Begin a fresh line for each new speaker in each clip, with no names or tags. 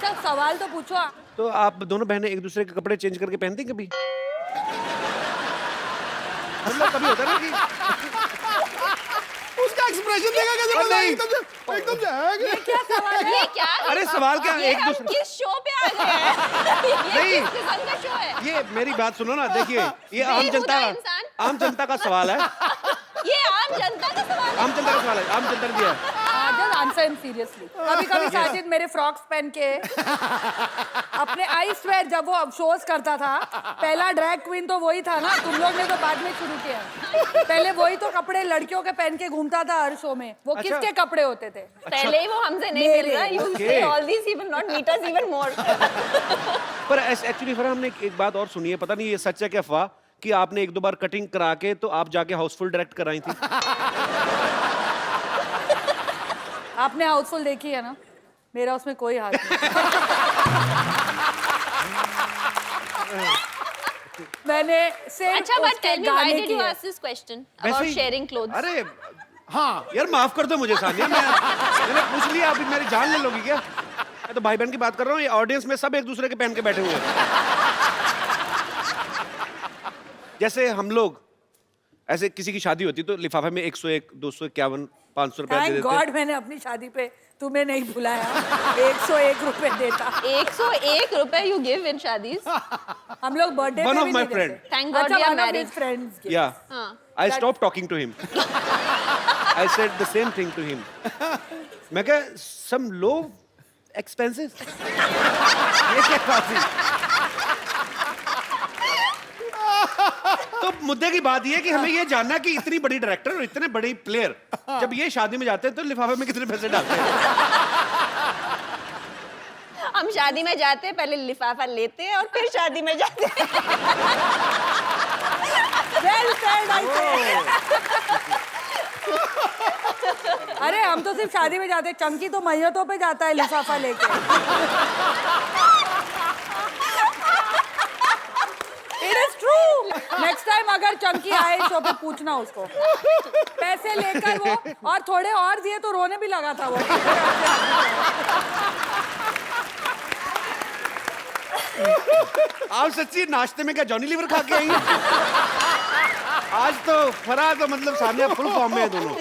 अच्छा सवाल तो पूछो।
तो आप दोनों बहनें एक दूसरे के कपड़े चेंज करके पहनती हैं कभी? मतलब कभी होता है ना कि
उसका एक्सप्रेशन देखा कैसे
और
बोला,
नहीं।
एकदम से है कि-
ये क्या सवाल है?
ये क्या?
अरे सवाल क्या
ये
एक
हम
दूसरे
किस शो पे आ गए हैं?
नहीं।
ये किस किस्म का शो है?
ये मेरी बात सुनो ना, देखिए ये आम जनता
इंसान।
आम जनता का सवाल है।
ये आम जनता का सवाल है।
आम जनता का सवाल है, आम जनता ने दिया है।
Just answer him seriously. कभी-कभी साजिद मेरे फ्रॉक्स पहन के अपने आई स्वेयर जब वो शोज करता था, पहला ड्रैग क्वीन तो वही था ना, तुम लोग ने तो बाद में शुरू किया। पहले वही तो कपड़े लड़कियों के पहन के घूमता था हर शो में। वो
अच्छा।
किसके कपड़े होते थे?
पहले ही वो हमसे नहीं मिल रहा। You say all these, he will not meet us even more.
पर एक्चुअली फरहान हमने एक बात और सुनी है, पता नहीं ये सच है क्या अफवाह, कि आपने एक दो बार कटिंग करा के तो आप जाके हाउसफुल डायरेक्ट कराई थी।
आपने हाउसफुल देखी है ना? मेरा उसमें कोई हाथ नहीं। मैंने सिर्फ
अच्छा, but
उसके
tell me, why
गाने
did you
किए।
ask this question
वैसे
about
ही-
sharing clothes?
अरे
हाँ
यार माफ कर दो मुझे सानिया, मैंने पूछ लिया, अभी मेरी जान ले लोगी क्या? मैं तो भाई बहन की बात कर रहा हूँ, ये ऑडियंस में सब एक दूसरे के पहन के बैठे हुए हैं। जैसे हम लोग ऐसे किसी की शादी होती तो लिफाफे में 101, 251, 500 रुपया दे
थैंक
देते।
गॉड मैंने अपनी शादी पे तुम्हें नहीं बुलाया। 101 रुपए देता।
101 रुपए you give in शादीज?
हम लोग बर्थडे
One
पे
of
भी
my
नहीं
friend.
देते।
Thank God
अच्छा,
we are
one of
married.
his friends gave.
Yeah.
हाँ.
I stopped talking to him. I said the same thing to him. मैं क्या some low expenses? ये क्या बात है? तो मुद्दे की बात ये है कि हमें ये जानना है कि इतनी बड़ी डायरेक्टर और इतने बड़ी प्लेयर जब ये शादी में जाते हैं तो लिफाफे में कितने पैसे डालते हैं?
हम शादी में जाते हैं, पहले लिफाफा लेते हैं और फिर शादी में जाते हैं।
Well said, I say. अरे हम तो सिर्फ शादी में जाते हैं, चंकी तो मैयतों पे जाता है लिफाफा लेके। It is true. Next time अगर चंकी आए शो पे पूछना उसको। पैसे लेकर वो और थोड़े और दिए तो रोने भी लगा था वो।
आप सच्ची नाश्ते में क्या जॉनी लीवर खा के आई हैं? आज तो फराह तो मतलब सानिया फुल फॉर्म में है दोनों।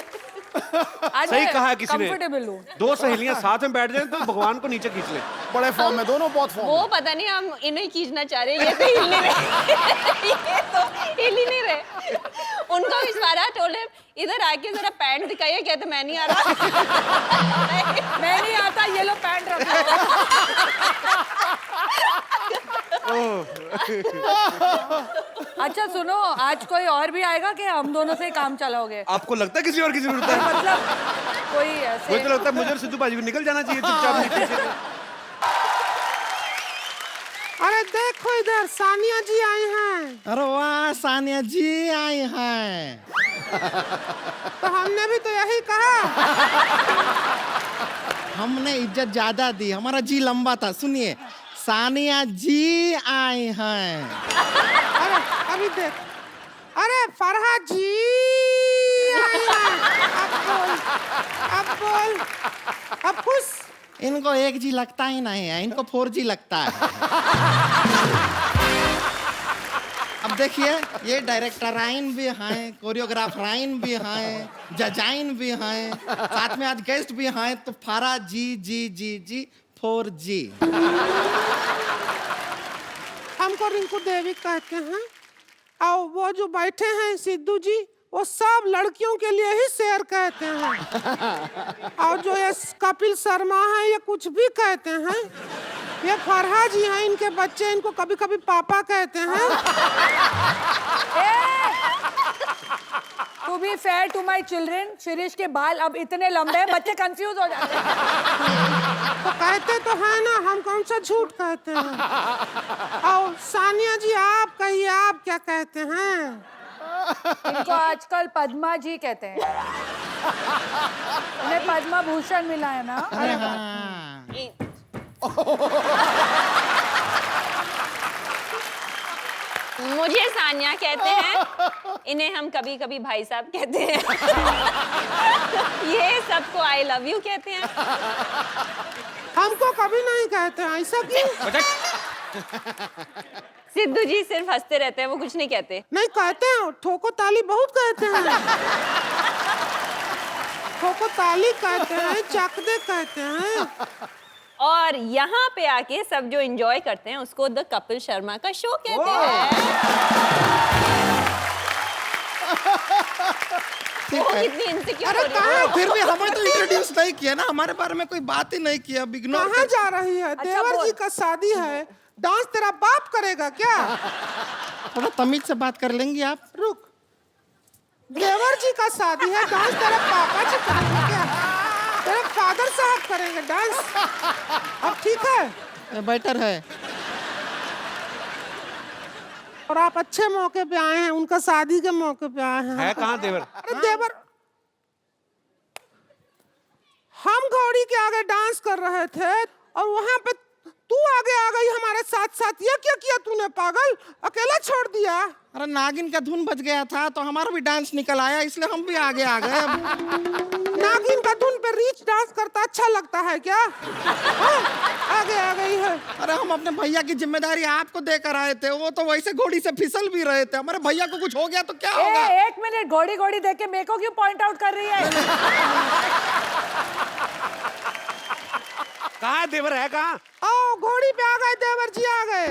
आज
सही
मैं
कहा है किसी ने।
comfortable हूँ।
दो सहेलियां साथ में बैठ जाएं तो भगवान को नीचे खींच ले।
बड़े फॉर्म में दोनों, बहुत फॉर्म
वो
में।
पता नहीं, हम इन्हें खींचना चाह रहे हैं, ये तो हिल नहीं रहे। ये तो हिल ही नहीं रहे। उनको इशारा टोले इधर आके जरा पैंट दिखाइए, कहते मैं नहीं आ रहा।
मैं नहीं आता, ये लो पैंट रखो। अच्छा सुनो, आज कोई और भी आएगा कि हम दोनों से ही काम चलाओगे?
आपको लगता है किसी और की जरूरत है?
मतलब कोई
मुझे
ऐसे
तो लगता है मुझे और सिद्धू बाजी को निकल जाना चाहिए चुपचाप नीचे से।
अरे देखो इधर सानिया जी आई हैं।
अरे वाह, सानिया जी आई हैं।
तो हमने भी तो यही कहा।
हमने इज्जत ज्यादा दी, हमारा जी लंबा था। सुनिए, सानिया जी आई हैं।
अरे अभी देख, अरे फरहा जी आई हैं। अब बोल, अब खुश।
इनको एक जी लगता ही नहीं है, इनको 4G लगता है। अब देखिए, ये डायरेक्टराइन भी हैं, कोरियोग्राफराइन भी हैं, जजाइन भी हैं, साथ में आज गेस्ट भी हैं, तो फारा जी जी जी जी 4G।
हमको रिंकू देवी कहते हैं और वो जो बैठे हैं सिद्धू जी, वो सब लड़कियों के लिए ही शेर कहते हैं। और जो ये कपिल शर्मा है, ये कुछ भी कहते हैं। ये फरहा जी हैं, इनके बच्चे इनको कभी कभी पापा कहते हैं।
To be fair to my children, Shirish के बाल अब इतने लंबे हैं, बच्चे कंफ्यूज हो जाते हैं।
तो कहते तो है ना, हम कौन सा झूठ कहते हैं। और सानिया जी आप कहिए, आप क्या कहते हैं?
इनको आजकल पद्मा जी कहते हैं। उन्हें पद्मा भूषण मिला है ना।
अरे हाँ।
मुझे सानिया कहते हैं, इन्हें हम कभी कभी भाई साहब कहते हैं। ये सबको आई लव यू कहते हैं।
हमको कभी नहीं कहते हैं, ऐसा क्यों?
सिद्धू जी सिर्फ हंसते रहते हैं, वो कुछ नहीं कहते।
नहीं कहते हैं, ठोको ताली बहुत कहते हैं। ठोको ताली कहते हैं, चक दे कहते हैं।
और यहाँ पे आके सब जो एंजॉय करते हैं उसको द कपिल शर्मा का शो कहते हैं।
ठीक
वो
है।
कितनी इनसिक्योर
अरे
हो रही है।
कहाँ
फिर भी हमें तो इंट्रोड्यूस नहीं किया ना, हमारे बारे में कोई बात ही नहीं किया। इग्नोर
कहाँ जा रही है? देवर
बोल।
जी का शादी है, डांस तेरा बाप करेगा क्या?
थोड़ा तमीज से बात कर लेंगी आप?
रुक, देवर जी का शादी है, डांस तेरे पापा जी करेंगे क्या? तेरे फादर साहब करेंगे डांस। अब ठीक है?
बेटर है।
और आप अच्छे मौके पे आए हैं, उनका शादी के मौके पे आए हैं।
है कहाँ देवर?
अरे देवर, हम घोड़ी के आगे डांस कर रहे थे और वहां पे तू आगे आ गई हमारे साथ साथ। ये क्या किया तूने पागल? अकेला छोड़ दिया?
अरे नागिन का धुन बज गया था तो हमारा भी डांस निकल आया, इसलिए हम भी आगे आ गए।
नागिन का धुन पे रीच डांस करता अच्छा लगता है क्या? हाँ, आगे आ गई है।
अरे हम अपने भैया की जिम्मेदारी आपको देकर आए थे, वो तो वैसे घोड़ी से फिसल भी रहे थे। हमारे भैया को कुछ हो गया तो क्या होगा?
एक मिनट, घोड़ी घोड़ी देख के मेरे को क्यों पॉइंट आउट कर रही है?
कहाँ है देवर? है कहाँ?
आओ, घोड़ी पे आ गए, देवर जी आ गए।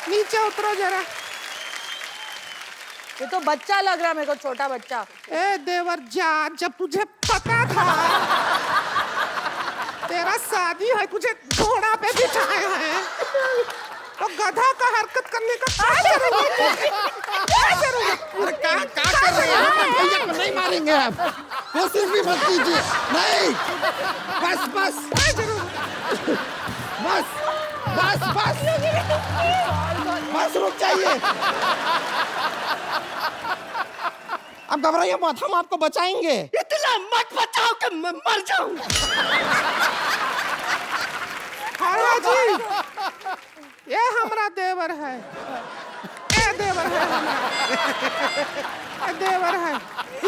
नीचे उतरो जरा।
ये तो बच्चा लग रहा है मेरे को, छोटा बच्चा।
ए देवर जा, जब तुझे पता था तेरा शादी है, तुझे घोड़ा पे बिठाए हैं, तो गधा का हरकत करने का क्या करोगे? क्या करोगे?
अरे क्या कर रहे हैं? अपने भैया को नहीं मारेंगे आप, कोशिश भी मत कीजिए। नहीं, बस बस बस बस बस बस रुक जाइए। अब घबराइए मत, हम आपको बचाएंगे। इतना मत बचाओ कि मैं मर जाऊं।
हाँ जी, ये हमारा देवर है। ये देवर है हमारा। ये देवर है,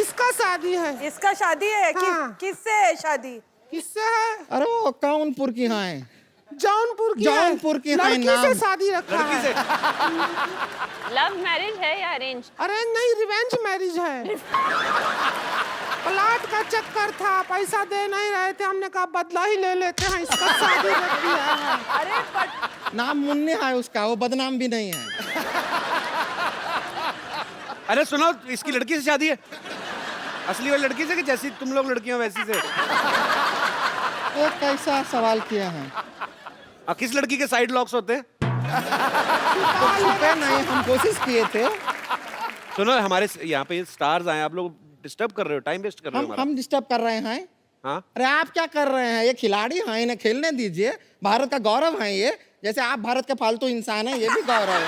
इसका शादी है।
इसका शादी है?
हाँ।
किससे है शादी?
किससे है?
अरे वो कानपुर की हाँ है।
जौनपुर की
जौनपुर की है
लड़की
नाम।
से शादी रखा
लड़की
है।
से?
लव मैरिज है या अरेंज?
अरे नहीं, रिवेंज मैरिज है। प्लाट का चक्कर था, पैसा दे नहीं रहे थे, हमने कहा बदला ही ले लेते हैं, इसका शादी रख दिया है।
अरे
नाम मुन्ने है उसका, वो बदनाम भी नहीं है।
अरे सुनो, इसकी लड़की से शादी है? असली वाली लड़की से कि जैसी तुम लोग लड़कियां वैसी से?
तो कैसा सवाल किया है?
किस लड़की के साइड लॉक्स होते हैं?
तो छुपे नहीं, हम कोशिश किए थे।
सुनो, हमारे यहाँ पे स्टार्स आए, आप लोग डिस्टर्ब कर रहे हो, टाइम वेस्ट कर रहे हो हमारा।
हम डिस्टर्ब कर रहे हैं।
हाँ?
अरे आप क्या कर रहे हैं? ये खिलाड़ी हैं, इन्हें खेलने दीजिए। भारत का गौरव है ये, जैसे आप भारत के फालतू इंसान हैं, ये भी गौरव है।